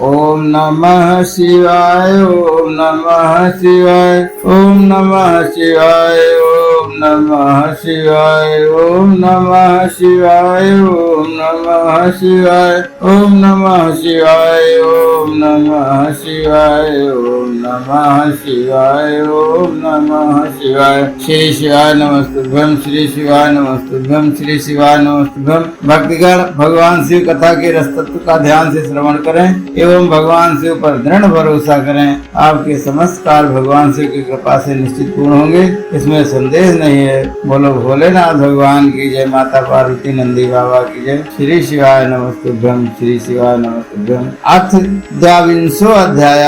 ओम नमः शिवाय, ओम नमः शिवाय, ओम नमः शिवाय, ओम नमः शिवाय, ओम नमः शिवाय, ओम नमः शिवाय, ओम नमः शिवाय, ओम नमः शिवाय, ओम नमः शिवाय, ओम नमः शिवाय। श्री शिवाय नमस्तुभ्यं, श्री शिवाय नमस्तुभ्यं, श्री शिवाय नमस्तुभ्यं। भक्तगण भगवान शिव कथा के रस तत्व का ध्यान से श्रवण करें एवं भगवान शिव पर दृढ़ भरोसा करें। आपके समस्त कार्य भगवान शिव की कृपा से निश्चित पूर्ण होंगे, इसमें संदेह नहीं है। बोलो भोलेनाथ भगवान की जय, माता पार्वती नंदी बाबा की जय। श्री शिवाय नमस्तुभ्यं, श्री शिवाय नमस्तुभ्यं। अथ द्वाविंशो अध्याय,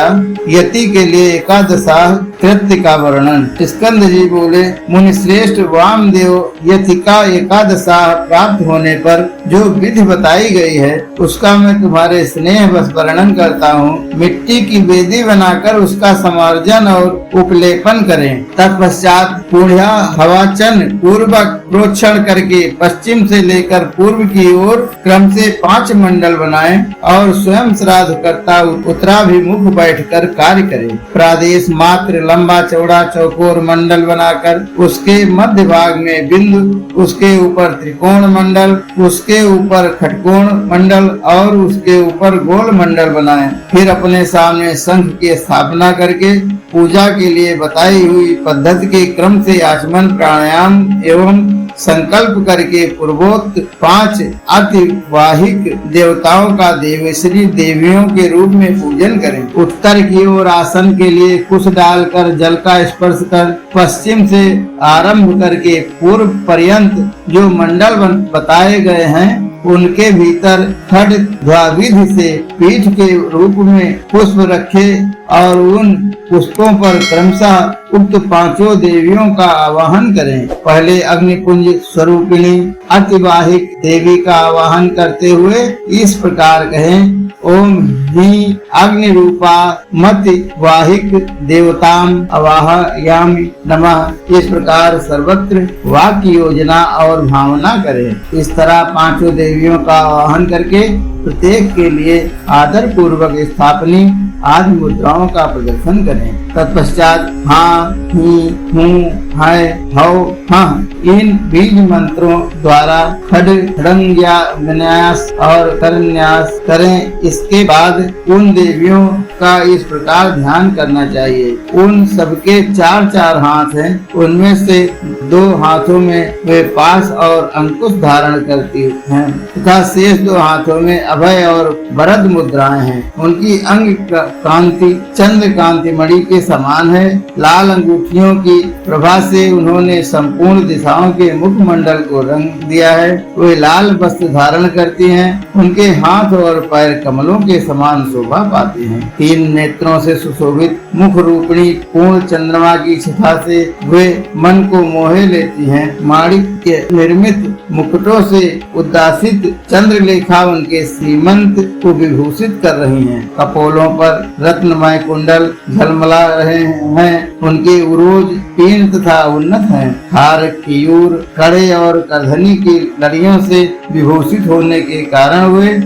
यति के लिए एकादशा कृत्य का वर्णन। स्कंद जी बोले, मुनि श्रेष्ठ वामदेव, यतिका एकादशा प्राप्त होने पर जो विधि बताई गई है उसका मैं तुम्हारे स्नेह बस वर्णन करता हूँ। मिट्टी की वेदी बनाकर उसका समार्जन और उपलेपन करें। तत्पश्चात पुण्या हवाचन पूर्वक प्रोक्षण करके पश्चिम से लेकर पूर्व की ओर क्रम से 5 मंडल बनाएं और स्वयं श्राद्ध करता उत्तराभिमुख बैठकर कार्य करें। प्रादेश मात्र लंबा चौड़ा चौकोर मंडल बनाकर उसके मध्य भाग में बिंदु, उसके ऊपर त्रिकोण मंडल, उसके ऊपर खटकोण मंडल और उसके ऊपर गोल मंडल बनाएं। फिर अपने सामने शंख की स्थापना करके पूजा के लिए बताई हुई पद्धति के क्रम से आचमन प्राणायाम एवं संकल्प करके पूर्वोक्त 5 अतिवाहिक देवताओं का देवश्री देवियों के रूप में पूजन करें। उत्तर की ओर आसन के लिए कुश डालकर जल का स्पर्श कर पश्चिम से आरंभ करके पूर्व पर्यंत जो मंडल बताए गए हैं उनके भीतर खड ध्वाविधि से पीठ के रूप में पुष्प रखे और उन पुष्पों पर क्रमशः उक्त 5 देवियों का आवाहन करें। पहले अग्निपुंज स्वरूपिणी अतिवाहिक देवी का आवाहन करते हुए इस प्रकार कहें, ओम ही अग्नि रूपा मति वाहिक देवताम अवाहयामि नमः। इस प्रकार सर्वत्र वाक्य योजना और भावना करें। इस तरह 5 देवियों का आवाहन करके प्रत्येक के लिए आदर पूर्वक स्थापनी आदि मुद्राओं का प्रदर्शन करें। तत्पश्चात हाँ, ही, हूँ, है, हौ, हाँ इन बीज मंत्रों द्वारा खड खड़ंग्या विन्यास और करन्यास करें। इसके बाद उन देवियों का इस प्रकार ध्यान करना चाहिए। उन सबके 4 हाथ हैं, उनमें से 2 हाथों में वे पास और अंकुश धारण करती हैं तथा शेष 2 हाथों में अभय और वरद मुद्राएं हैं। उनकी अंग कांति चंद्र कांति मणि के समान है। लाल अंगूठियों की प्रभा से उन्होंने संपूर्ण दिशाओं के मुखमंडल को रंग दिया है। वे लाल वस्त्र धारण करती हैं। उनके हाथ और पैर कमलों के समान शोभा पाते हैं। 3 नेत्रों से सुशोभित मुख रूपणी पूर्ण चंद्रमा की शिखा से वे मन को मोहे लेती हैं। माणिक के निर्मित मुकुटों से उद्दासित चंद्रलेखा उनके सीमंत को विभूषित कर रही हैं। कपोलों पर रत्नमय कुंडल झलमला रहे हैं। उनके उरोज तीन तथा उन्नत हैं। हार कियूर कड़े और करधनी की लड़ियों से विभूषित होने के कारण वे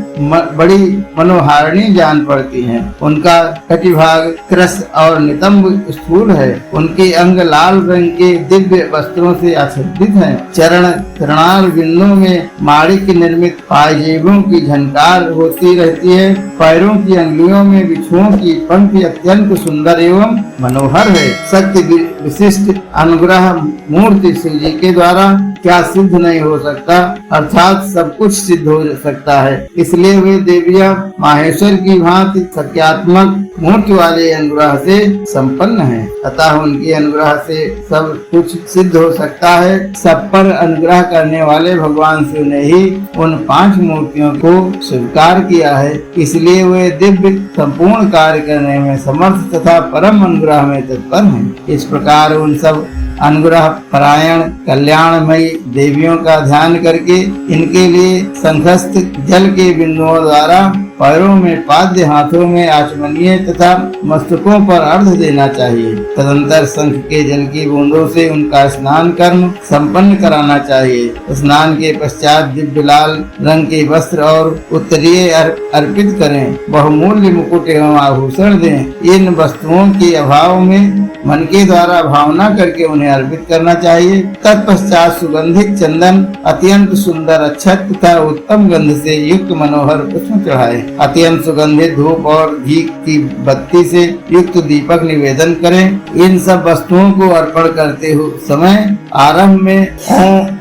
बड़ी मनोहारिणी जान पड़ती हैं। उनका कटिभाग कृश और नितंब स्थूल है। उनके अंग लाल रंग के दिव्य वस्त्रों से आच्छादित हैं। चरण चरणार बिंदुओं में माणिक निर्मित पायजेबों की झनकार होती रहती है। पैरों की अंगुलियों में बिच्छुओं की पंक्ति अत्यंत सुंदर एवं मनोहर है। शक्ति विशिष्ट अनुग्रह मूर्ति शिव जी के द्वारा क्या सिद्ध नहीं हो सकता, अर्थात सब कुछ सिद्ध हो सकता है। इसलिए वे देवियां माहेश्वर की भांति सत्यात्मक मूर्ति वाले अनुग्रह से संपन्न हैं। अतः उनके अनुग्रह से सब कुछ सिद्ध हो सकता है। सब पर अनुग्रह करने वाले भगवान शिव ने ही उन 5 मूर्तियों को स्वीकार किया है। इसलिए वे दिव्य संपूर्ण कार्य करने में समर्थ तथा परम अनुग्रह में तत्पर हैं। इस प्रकार उन सब अनुग्रह परायण कल्याणमयी देवियों का ध्यान करके इनके लिए संघस्थ जल के बिंदुओं द्वारा पैरों में पाद्य, हाथों में आचमनीय तथा मस्तकों पर अर्घ देना चाहिए। तदंतर शंख के जल की बूंदों से उनका स्नान कर्म संपन्न कराना चाहिए। स्नान के पश्चात दिव्य लाल रंग के वस्त्र और उत्तरीय अर्पित करें। बहुमूल्य मुकुट एवं आभूषण दें। इन वस्तुओं के अभाव में मन के द्वारा भावना करके उन्हें अर्पित करना चाहिए। तत्पश्चात सुगंधित चंदन, अत्यंत सुंदर अक्षत तथा उत्तम गंध से युक्त मनोहर पुष्प चढ़ाए। अत्यंत सुगंधित धूप और घी की बत्ती से युक्त दीपक निवेदन करें। इन सब वस्तुओं को अर्पण करते हुए समय आरंभ में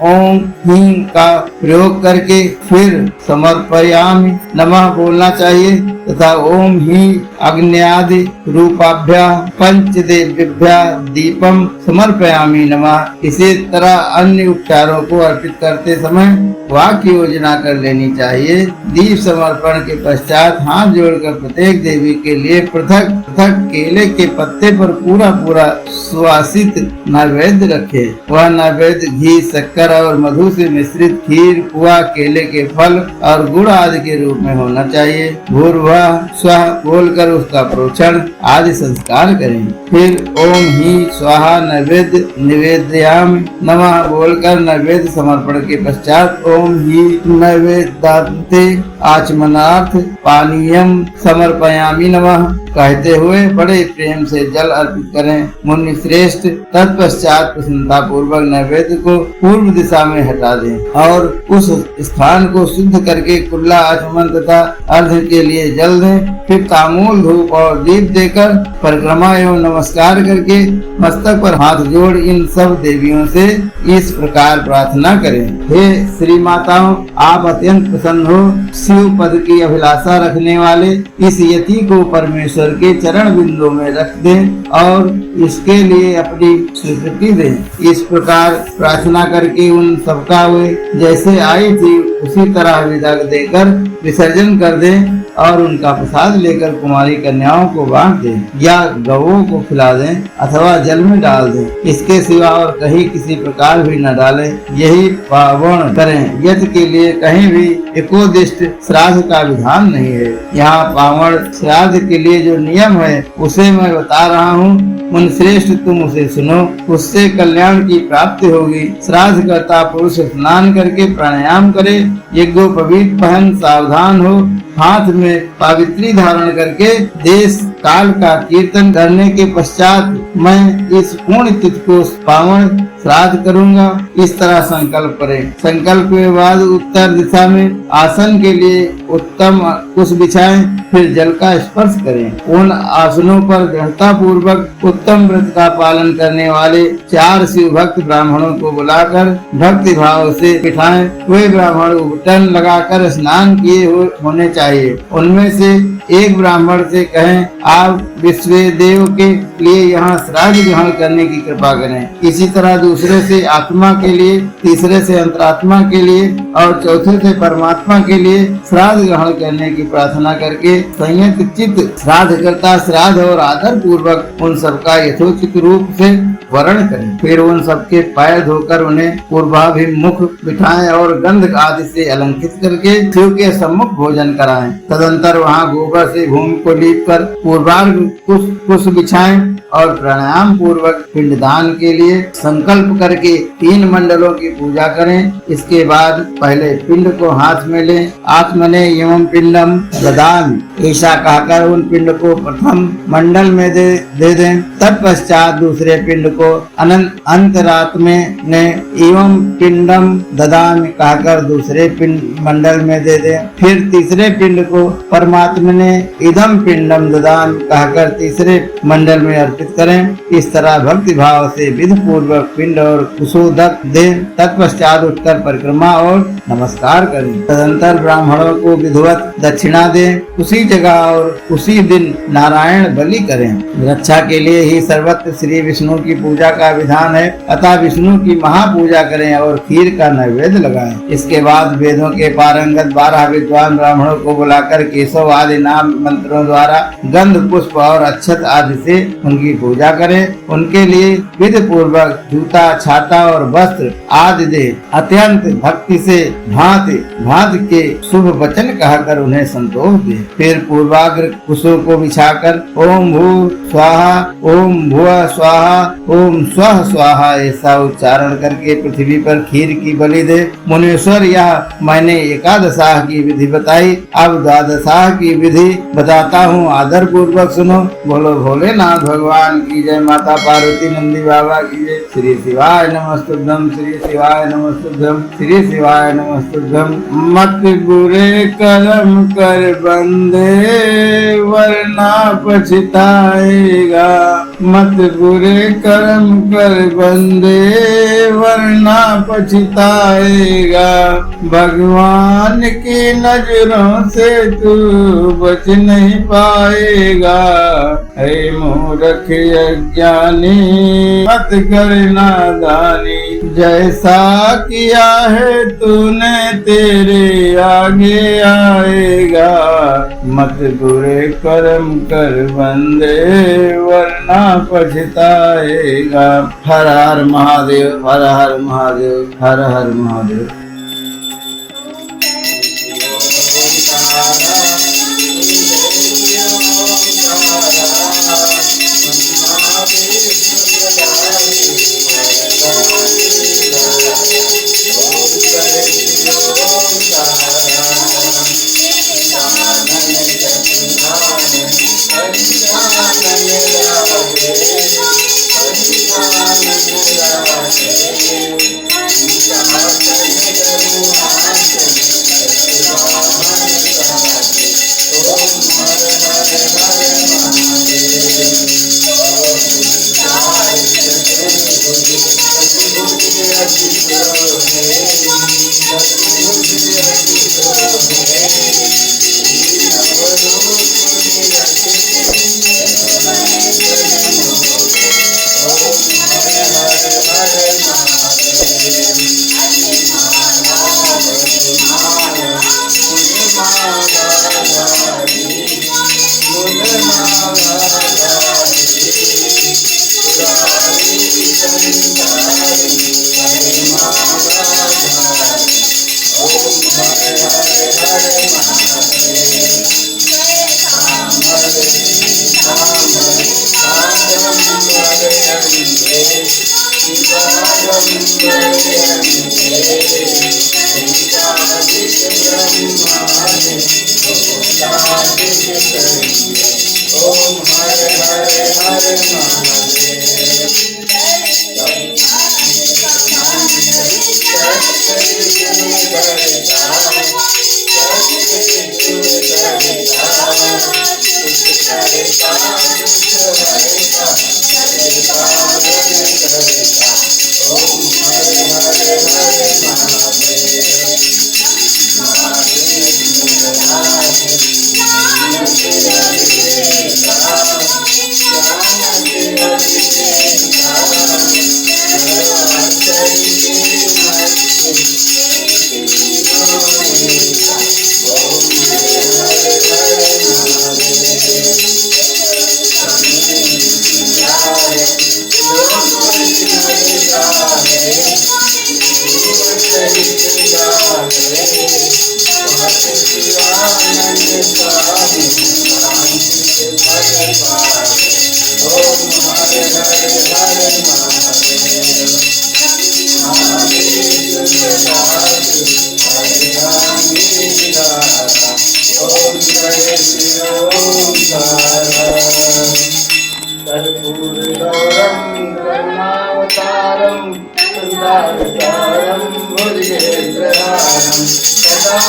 ओम ह्रीं का प्रयोग करके फिर समर्पयामि नमः बोलना चाहिए तथा ओम ही अग्न्यादि रूपाभ्या पंचदेव्यभ्या दीपम समर्पयामि नमः। इसी तरह अन्य उपचारों को अर्पित करते समय वाक्य योजना कर लेनी चाहिए। दीप समर्पण के पश्चात हाथ जोड़कर प्रत्येक देवी के लिए पृथक पृथक केले के पत्ते पर पूरा पूरा सुवासित नैवेद्य रखे। वह नैवेद्य घी, शक्कर और मधु से मिश्रित खीर, पुआ, केले के फल और गुड़ आदि के रूप में होना चाहिए। भूर्भुवः स्वः बोलकर उसका प्रोक्षण आदि संस्कार करें। फिर ओम ही स्वाहा नैवेद्य निवेदयामि नमः बोलकर नैवेद्य समर्पण के पश्चात ओम ही नैवेद्यान्ते आचमनार्थ पानीयम समर्पयामि नमः कहते हुए बड़े प्रेम से जल अर्पित करें। मुनि श्रेष्ठ तत्पश्चात प्रसन्नता पूर्वक नैवेद्य को पूर्व दिशा में हटा दें और उस स्थान को शुद्ध करके कुल्ला आचमन तथा अर्घ के लिए जल दें। फिर तांबूल, धूप और दीप देकर परिक्रमा एवं नमस्कार करके मस्तक पर हाथ जोड़ इन सब देवियों से इस प्रकार प्रार्थना करें। हे श्री माताओं, आप अत्यंत प्रसन्न हो। शिव पद की अभिलाषा रखने वाले इस यति को परमेश्वर के चरण बिंदु में रख दें और इसके लिए अपनी स्वीकृति दें। इस प्रकार प्रार्थना करके उन सबका वे जैसे आई थी उसी तरह विदा देकर विसर्जन कर दें और उनका प्रसाद लेकर कुमारी कन्याओं को बांट दें या गौओं को खिला दें अथवा जल में डाल दें। इसके सिवा और कहीं किसी प्रकार भी न डालें। यही पावन करें। यज्ञ के लिए कहीं भी एकोदिष्ट श्राद्ध का विधान नहीं है। यहाँ पावन श्राद्ध के लिए जो नियम है उसे मैं बता रहा हूँ। मुनि श्रेष्ठ, तुम उसे सुनो, उससे कल्याण की प्राप्ति होगी। श्राद्ध करता पुरुष स्नान करके प्राणायाम करे, यज्ञोपवीत पहन सावधान हो, हाथ में पावित्री धारण करके देश काल का कीर्तन करने के पश्चात मैं इस पूर्ण तिथि को पावन श्राद्ध करूंगा। इस तरह संकल्प करें। संकल्प के बाद उत्तर दिशा में आसन के लिए उत्तम कुश बिछाएं, फिर जल का स्पर्श करें। उन आसनों पर दृढ़ता पूर्वक उत्तम व्रत का पालन करने वाले 4 शिव भक्त ब्राह्मणों को बुलाकर भक्ति भाव से बिठाएं। वे ब्राह्मण उबटन लगाकर स्नान किए होने चाहिए। उनमें से एक ब्राह्मण से कहें, आप विश्वदेव के लिए यहाँ श्राद्ध ग्रहण करने की कृपा करें। इसी तरह दूसरे से आत्मा के लिए, तीसरे से अंतरात्मा के लिए और चौथे से परमात्मा के लिए श्राद्ध ग्रहण करने की प्रार्थना करके संयत चित्त श्राद्ध करता श्राद्ध और आदर पूर्वक उन सबका यथोचित रूप से वर्ण करें। फिर उन सबके पैर धोकर उन्हें पूर्वाभिमुख बिठाएं और गंध आदि से अलंकृत करके शिव के सम्मुख भोजन कराएं। तदंतर वहाँ गोबर से भूमि को लीप कर पूर्वार्घ कुश बिछाएं और प्राणायाम पूर्वक पिंडदान के लिए संकल्प करके 3 मंडलों की पूजा करें। इसके बाद पहले पिंड को हाथ में लें। आत्मने एवं पिंडम ददामि ऐसा कहकर उन पिंड को प्रथम मंडल में दे दें। तत्पश्चात दूसरे पिंड को अंतरात्मे ने एवं पिंडम ददामि कहकर दूसरे पिंड मंडल में दे दें। फिर तीसरे पिंड को परमात्मा ने इदम पिंडम ददामि कहकर तीसरे मंडल में अर्पित करें। इस तरह भक्ति भाव से विधि पूर्वक पिंड और कुशोदक दें। तत्पश्चात उठकर परिक्रमा और नमस्कार करें। तदंतर ब्राह्मणों को विधिवत दक्षिणा दें। उसी जगह और उसी दिन नारायण बलि करें। रक्षा के लिए ही सर्वत्र श्री विष्णु की पूजा का विधान है, अतः विष्णु की महापूजा करें और खीर का नैवेद्य लगाएं। इसके बाद वेदों के पारंगत 12 विद्वान ब्राह्मणों को बुलाकर केशव आदि नाम मंत्रों द्वारा गंध फल पुष्प और अक्षत आदि से उनकी पूजा करे। उनके लिए विधि पूर्वक जूता, छाता और वस्त्र आदि दे। अत्यंत भक्ति से भांति भांति के शुभ वचन कहकर उन्हें संतोष दे। फिर पूर्वाग्र कुशों को बिछाकर ओम भू स्वाहा, ओम भुव स्वाहा, ओम स्वः स्वाहा ऐसा उच्चारण करके पृथ्वी पर खीर की बलि दे। मुनीश्वर, यह मैंने एकादशाह की विधि बताई, अब द्वादशाह की विधि बताता हूँ, आदर पूर्वक सुनो। बोलो भोलेनाथ भगवान की जय, माता पार्वती नंदी बाबा की जय। श्री शिवाय नमस्तुभ्यं, श्री शिवाय नमस्तुभ्यं, श्री शिवाय नमस्तुभ्यं। मत बुरे कर्म कर बंदे वरना पछताएगा, मत बुरे कर्म कर बंदे वरना पछताएगा। भगवान की नजरों से तू बच नहीं पाएगा। हे मूर्ख अज्ञानी मत कर नादानी, जैसा किया है तूने तेरे आगे आएगा। मत बुरे कर्म कर बंदे वरना पछताएगा। हर हर महादेव, हर हर महादेव, हर हर महादेव। सदा